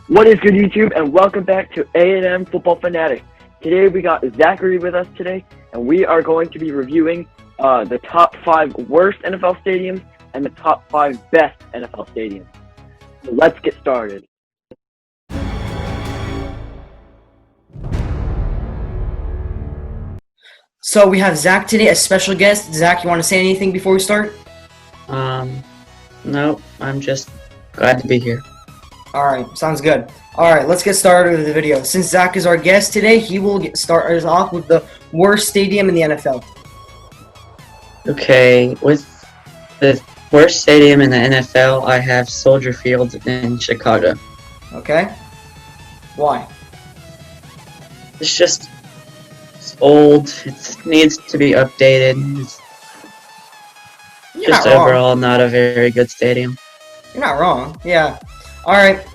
What is good, YouTube, and welcome back to A&M Football Fanatics. Today we got Zachary with us today, and we are going to be reviewing the top 5 worst NFL stadiums and the top 5 best NFL stadiums. So let's get started. So we have Zach today, a special guest. Zach, you want to say anything before we start? No, I'm just glad to be here. Alright, sounds good. Alright, let's get started with the video. Since Zach is our guest today, he will start us off with the worst stadium in the NFL. Okay, with the worst stadium in the NFL, I have Soldier Field in Chicago. Okay? Why? It's old. It needs to be updated. It's You're just not wrong. overall not a very good stadium. You're not wrong. Yeah. Alright.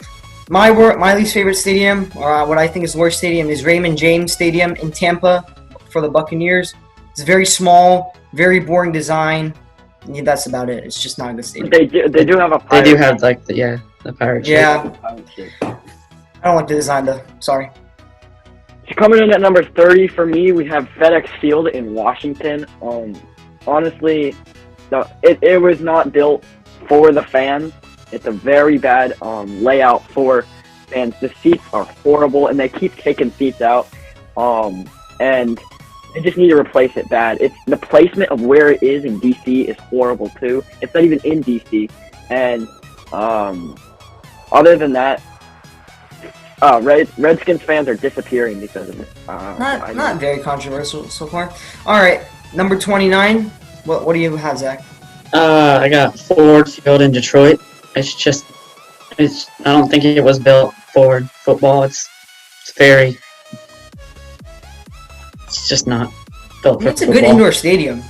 My least favorite stadium, or what I think is the worst stadium, is Raymond James Stadium in Tampa for the Buccaneers. It's very small, very boring design. Yeah, that's about it. It's just not a good stadium. They do have a They pirate do have the pirate shape. Yeah. I don't like the design though. Sorry. So coming in at number 30 for me, we have FedEx Field in Washington. Honestly, it was not built for the fans. It's a very bad layout for fans. The seats are horrible, and they keep taking seats out. And they just need to replace it bad. It's the placement of where it is in DC is horrible too. It's not even in DC. And other than that, Redskins fans are disappearing because of it. Not very controversial so far. All right, number 29. What do you have, Zach? I got Ford Field in Detroit. I don't think it was built for football. It's just not built for It's a football. good indoor stadium.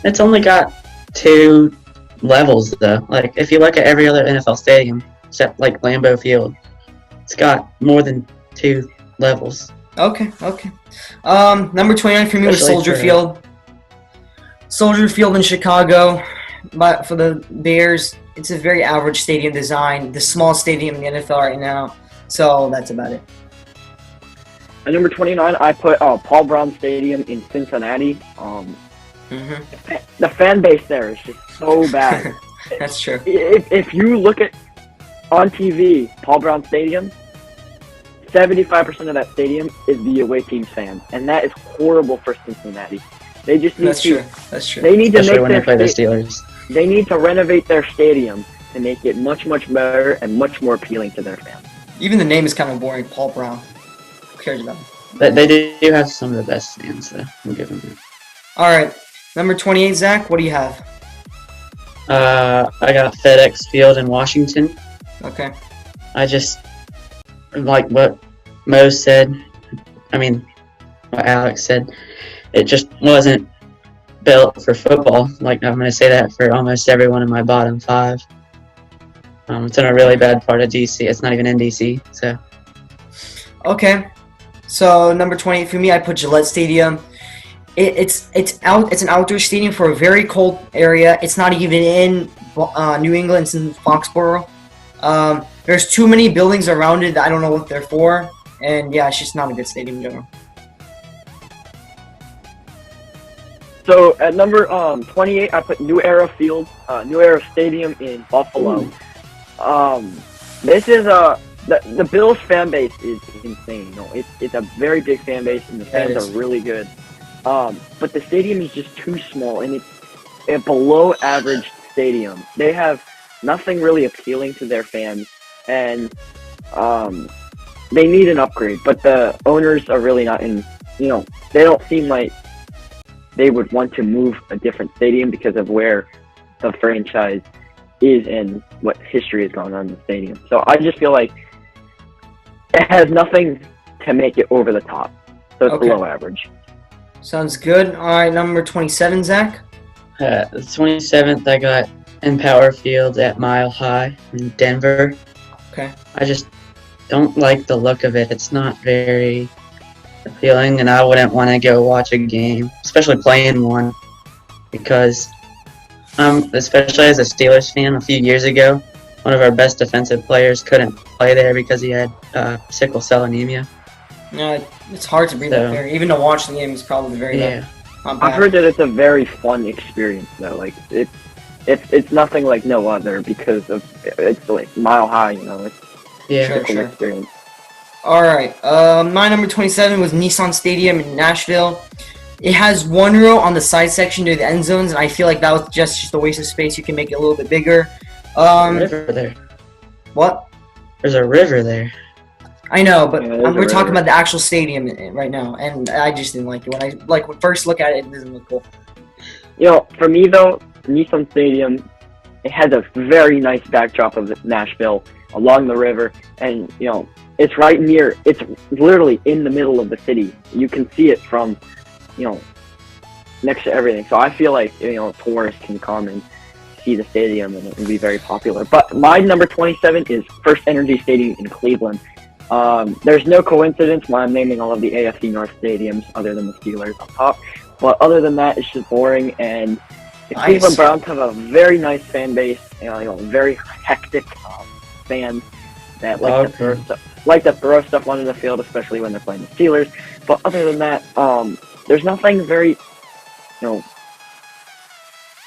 It's only got 2 levels though. Like if you look at every other NFL stadium, except like Lambeau Field, it's got more than 2 levels. Okay. Number 29 for me was Especially Soldier for- Field. Soldier Field in Chicago, but for the Bears, it's a very average stadium design. The smallest stadium in the NFL right now. So that's about it. At number 29, I put Paul Brown Stadium in Cincinnati. The fan base there is just so bad. That's true. If you look at on TV, Paul Brown Stadium, 75% of that stadium is the away team's fans, and that is horrible for Cincinnati. They just need That's true. They need to Especially make when they play the their Steelers. they need to renovate their stadium to make it much better and much more appealing to their fans. Even the name is kind of boring. Paul Brown. Who cares about him? But they do have some of the best stands, though. I'll give them that. All right. Number 28, Zach. What do you have? I got FedEx Field in Washington. Okay. I just like what Mo said. What Alex said. It just wasn't built for football. Like I'm going to say that for almost everyone in my bottom 5. It's in a really bad part of DC. It's not even in DC. So Okay. So number 28 for me, I put Gillette Stadium. It's an outdoor stadium for a very cold area. It's not even in New England. It's in Foxborough. There's too many buildings around it that I don't know what they're for. And yeah, it's just not a good stadium in general. So at number 28, I put New Era Stadium in Buffalo. This is the Bills fan base is insane. It's a very big fan base, and the fans are really good. But the stadium is just too small, and it's a below average stadium. They have nothing really appealing to their fans, and they need an upgrade. But the owners are really not in. They don't seem like they would want to move a different stadium because of where the franchise is and what history has gone on in the stadium. So I just feel like it has nothing to make it over the top. So it's below average. Sounds good. All right, number 27, Zach. the 27th, I got Empower Field at Mile High in Denver. Okay. I just don't like the look of it. It's not very appealing, and I wouldn't want to go watch a game, especially playing one, because especially as a Steelers fan a few years ago, one of our best defensive players couldn't play there because he had sickle cell anemia. Yeah, it's hard to breathe up there. Even to watch the game is probably very bad. Not bad. I've heard that it's a very fun experience though. Like it's nothing like no other because of it's like mile high. You know, it's a cool experience. All right, my number 27 was Nissan Stadium in Nashville. It has one row on the side section to the end zones, and I feel like that was just a waste of space. You can make it a little bit bigger. River there. What? There's a river there. I know, but we're talking about the actual stadium right now, and I just didn't like it. When I first look at it, it doesn't look cool. You know, for me though, Nissan Stadium, it has a very nice backdrop of Nashville along the river, and you know, it's right near. It's literally in the middle of the city. You can see it from, you know, next to everything. So I feel like, you know, tourists can come and see the stadium, and it will be very popular. But my number 27 is First Energy Stadium in Cleveland. There's no coincidence why I'm naming all of the AFC North stadiums other than the Steelers up top. But other than that, it's just boring. And the Cleveland Browns have a very nice fan base, you know very hectic fans that like to throw stuff onto the field, especially when they're playing the Steelers. But other than that, there's nothing very, you know,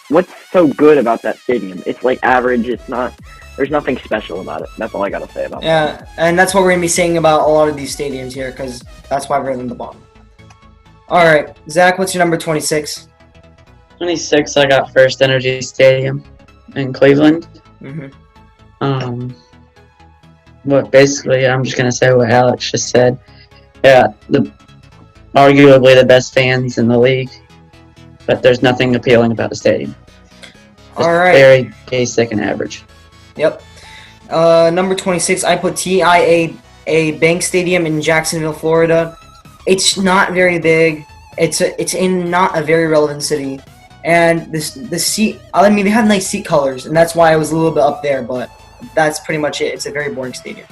what's so good about that stadium? It's like average. It's not. There's nothing special about it. That's all I gotta say about it. Yeah, and that's what we're gonna be saying about a lot of these stadiums here, because that's why we're in the bottom. All right, Zach, what's your number 26? 26, I got First Energy Stadium in Cleveland. But basically, I'm just gonna say what Alex just said. Yeah, arguably the best fans in the league, but there's nothing appealing about the stadium. Just all right, very basic and average. Yep. Number 26, I put TIAA Bank Stadium in Jacksonville, Florida. It's not very big. It's in not a very relevant city, and the seat. I mean, they have nice seat colors, and that's why I was a little bit up there. But that's pretty much it. It's a very boring stadium.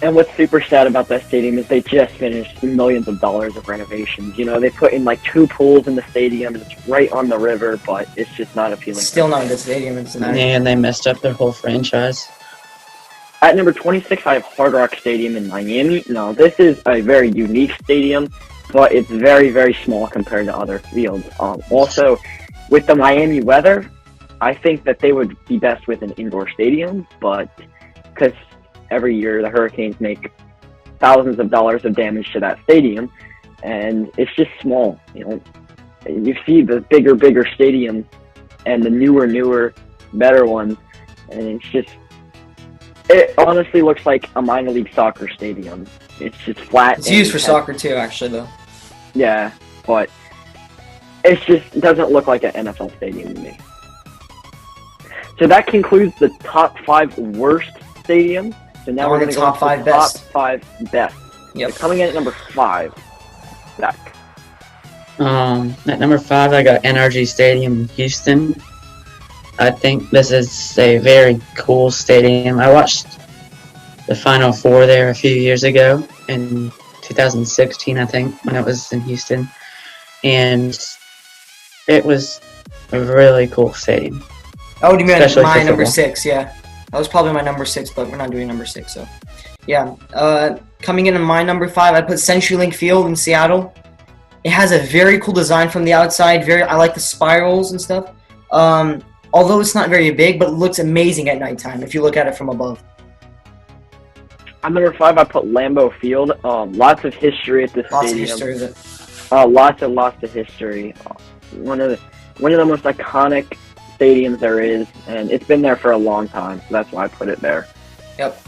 And what's super sad about that stadium is they just finished millions of dollars of renovations. You know, they put in like 2 pools in the stadium, and it's right on the river, but it's just not appealing. Still not a good stadium. And they messed up their whole franchise. At number 26, I have Hard Rock Stadium in Miami. Now, this is a very unique stadium, but it's very, very small compared to other fields. Also, with the Miami weather, I think that they would be best with an indoor stadium, but because every year the Hurricanes make thousands of dollars of damage to that stadium, and it's just small. You know, you see the bigger stadiums and the newer, better ones, and it honestly looks like a minor league soccer stadium. It's just flat. It's used for soccer too, actually, though. Yeah, but it just doesn't look like an NFL stadium to me. So that concludes the top 5 worst stadiums. So now we're going to go to the top 5 best. Yep. So coming in at number 5, Zach. At number 5, I got NRG Stadium in Houston. I think this is a very cool stadium. I watched the Final Four there a few years ago in 2016, I think, when it was in Houston. And it was a really cool stadium. Oh, do you mean my number 6? Yeah. That was probably my number 6, but we're not doing number 6, so. Yeah. Coming in at my number 5, I put CenturyLink Field in Seattle. It has a very cool design from the outside. I like the spirals and stuff. Although it's not very big, but it looks amazing at nighttime if you look at it from above. At number 5, I put Lambeau Field. Lots of history at this stadium. Lots of history. Lots and lots of history. One of the most iconic stadiums there is, and it's been there for a long time, so that's why I put it there. Yep.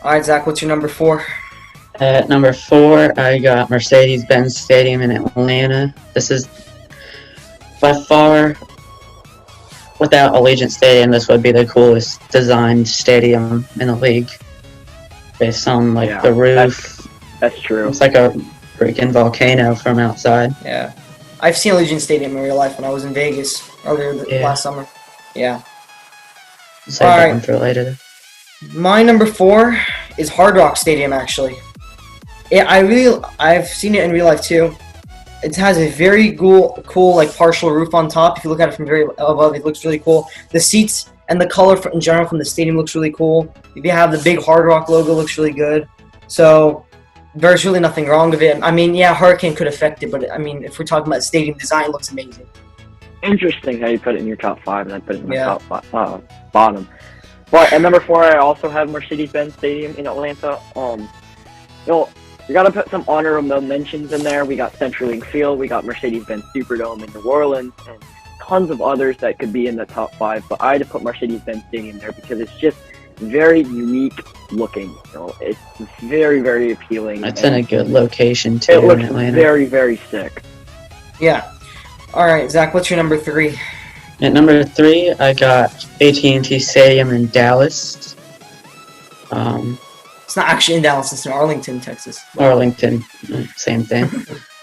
All right, Zach, what's your number 4? At number 4, I got Mercedes-Benz Stadium in Atlanta. This is by far, without Allegiant Stadium, this would be the coolest designed stadium in the league. Based on the roof. That's true. It's like a freaking volcano from outside. Yeah. I've seen Allegiant Stadium in real life when I was in Vegas earlier last summer. Yeah. Save that one for later. My number 4 is Hard Rock Stadium, actually. I've seen it in real life too. It has a very cool like partial roof on top. If you look at it from very above, it looks really cool. The seats and the color in general from the stadium looks really cool. If you have the big Hard Rock logo, looks really good. So there's really nothing wrong with it. I mean, yeah, hurricane could affect it, but I mean, if we're talking about stadium design, it looks amazing. Interesting how you put it in your top 5 and I put it in my bottom. But at number 4, I also have Mercedes-Benz Stadium in Atlanta. You gotta put some honorable mentions in there. We got CenturyLink Field, we got Mercedes-Benz Superdome in New Orleans, and tons of others that could be in the top 5. But I had to put Mercedes-Benz Stadium there because it's just very unique looking. It's very, very appealing. It's in a good location too. It looks in Atlanta. very, very sick. Yeah. All right, Zach, what's your number 3? At number 3, I got AT&T Stadium in Dallas. It's not actually in Dallas, it's in Arlington, Texas. Arlington, same thing.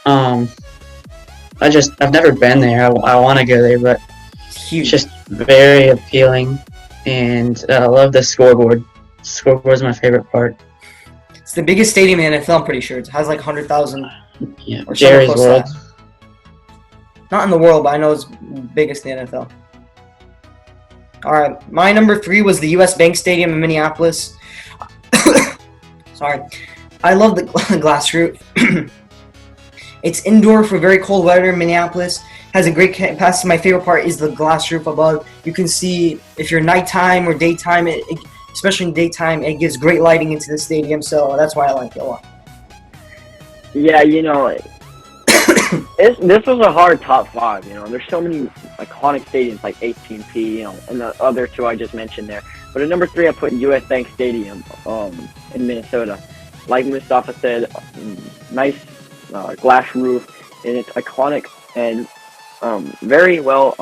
I've never been there. I want to go there, but It's huge. it's just very appealing, and I love the scoreboard. Scoreboard is my favorite part. It's the biggest stadium in the NFL, I'm pretty sure. It has like 100,000. Yeah, Or somewhere Jerry's close to World. that. Not in the world, but I know it's biggest in the NFL. All right, my number 3 was the U.S. Bank Stadium in Minneapolis. Sorry. I love the glass roof. It's indoor for very cold weather in Minneapolis. Has a great capacity. My favorite part is the glass roof above. You can see if you're nighttime or daytime, especially in daytime, it gives great lighting into the stadium, so that's why I like it a lot. Yeah, this was a hard top 5. There's so many iconic stadiums like AT&T, and the other 2 I just mentioned there. But at number 3, I put U.S. Bank Stadium in Minnesota. Like Mustafa said, nice glass roof, and it's iconic and very well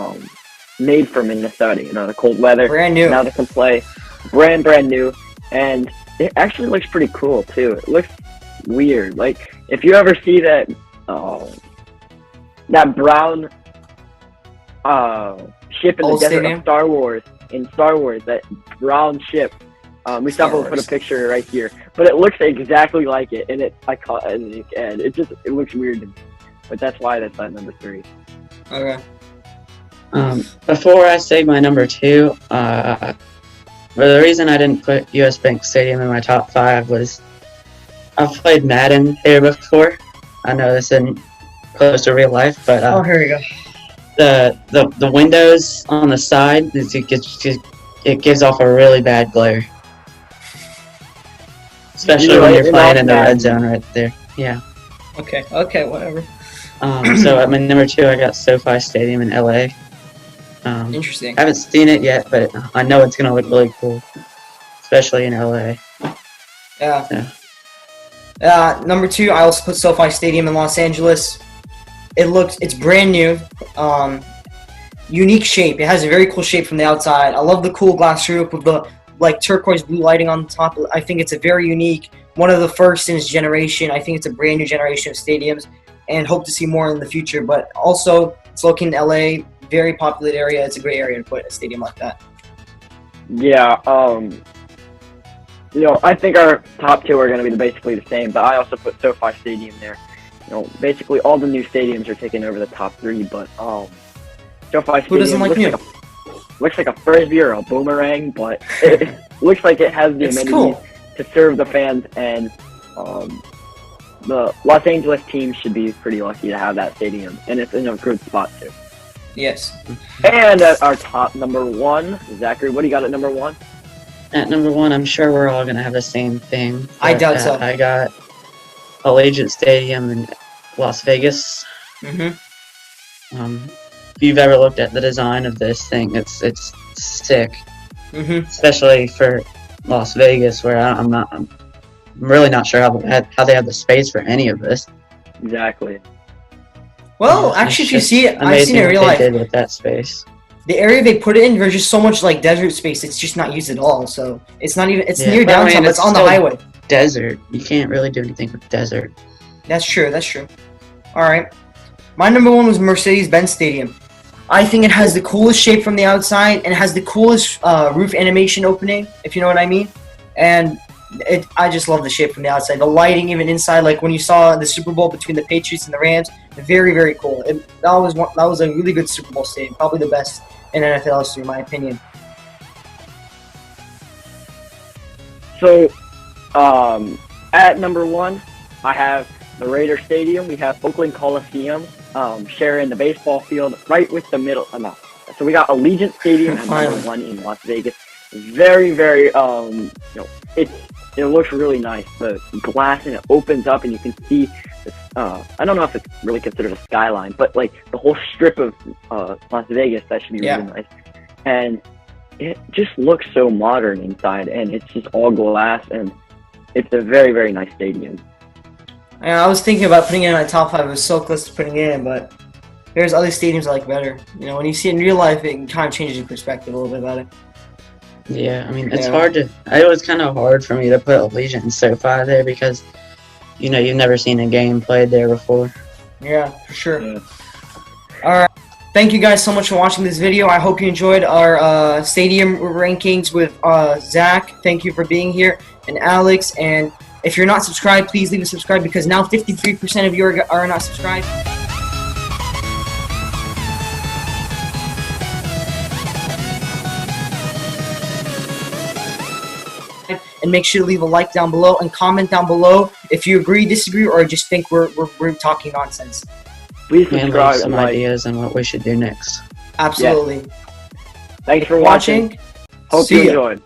made for Minnesota. The cold weather. Brand new. Now they can play brand new, and it actually looks pretty cool too. It looks weird. Like if you ever see that brown ship in the Old desert stadium? of Star Wars. In Star Wars, that brown ship. Mustafa will put a picture right here, but it looks exactly like it, and it's iconic, and it looks weird to me. But that's why that's at number 3. Okay. Before I say my number 2, well, the reason I didn't put U.S. Bank Stadium in my top 5 was I've played Madden here before. I know this isn't close to real life, but Here we go. the windows on the side, it gives off a really bad glare. Especially when you're playing in the red zone right there. Yeah. Okay, whatever. So at my number 2, I got SoFi Stadium in LA. Interesting. I haven't seen it yet, but I know it's gonna look really cool, especially in LA. Yeah. Number 2, I also put SoFi Stadium in Los Angeles. It's brand new. Unique shape. It has a very cool shape from the outside. I love the cool glass roof with the turquoise blue lighting on the top. I think it's a very unique, one of the first in its generation. I think it's a brand new generation of stadiums, and hope to see more in the future. But also, it's located in LA, very populated area. It's a great area to put a stadium like that. Yeah. I think our top 2 are going to be basically the same, but I also put SoFi Stadium there. Basically all the new stadiums are taking over the top 3, but SoFi Who doesn't Stadium like looks like a frisbee or a boomerang, but it looks like it has the amenities cool to serve the fans, and the Los Angeles team should be pretty lucky to have that stadium, and it's in a good spot too. Yes. And at our top number 1, Zachary, what do you got at number 1? At number 1, I'm sure we're all gonna have the same thing. I but, doubt so. I got Allegiant Stadium in Las Vegas. Mm-hmm. If you've ever looked at the design of this thing, it's sick, Mm-hmm. especially for Las Vegas, where I'm really not sure how they have the space for any of this. Exactly. Well, It's actually, if you just see it, I've amazing seen it in what real they life. did with that space. The area they put it in, there's just so much desert space. It's just not used at all. So it's not even. It's Yeah, near but I mean, downtown, but it's it's on the still- highway. Desert. You can't really do anything with desert. That's true. All right. My number 1 was Mercedes-Benz Stadium. I think it has the coolest shape from the outside, and it has the coolest roof animation opening, if you know what I mean. And I just love the shape from the outside. The lighting, even inside, like when you saw the Super Bowl between the Patriots and the Rams, very, very cool. That was a really good Super Bowl stadium, probably the best in NFL history, in my opinion. So, at number 1, I have the Raider Stadium. We have Oakland Coliseum, sharing the baseball field right with the middle. So we got Allegiant Stadium at number 1 in Las Vegas. Very, very, it looks really nice. The glass and it opens up and you can see this, I don't know if it's really considered a skyline, but like the whole strip of Las Vegas, that should be really nice. And it just looks so modern inside, and it's just all glass, and it's a very, very nice stadium. And I was thinking about putting it in my top 5. I was so close to putting it in, but there's other stadiums I like better. You know, when you see it in real life, it kind of changes your perspective a little bit about it. Yeah, I mean, it's hard to. It was kind of hard for me to put Allegiant and SoFi there because, you know, you've never seen a game played there before. Yeah, for sure. Yeah. All right. Thank you guys so much for watching this video. I hope you enjoyed our stadium rankings with Zach. Thank you for being here, and Alex. And if you're not subscribed, please leave a subscribe because now 53% of you are not subscribed. And make sure to leave a like down below and comment down below if you agree, disagree, or just think we're talking nonsense. Please And subscribe leave some and like. ideas on what we should do next. Absolutely. Thanks for watching. Hope See you ya. enjoyed.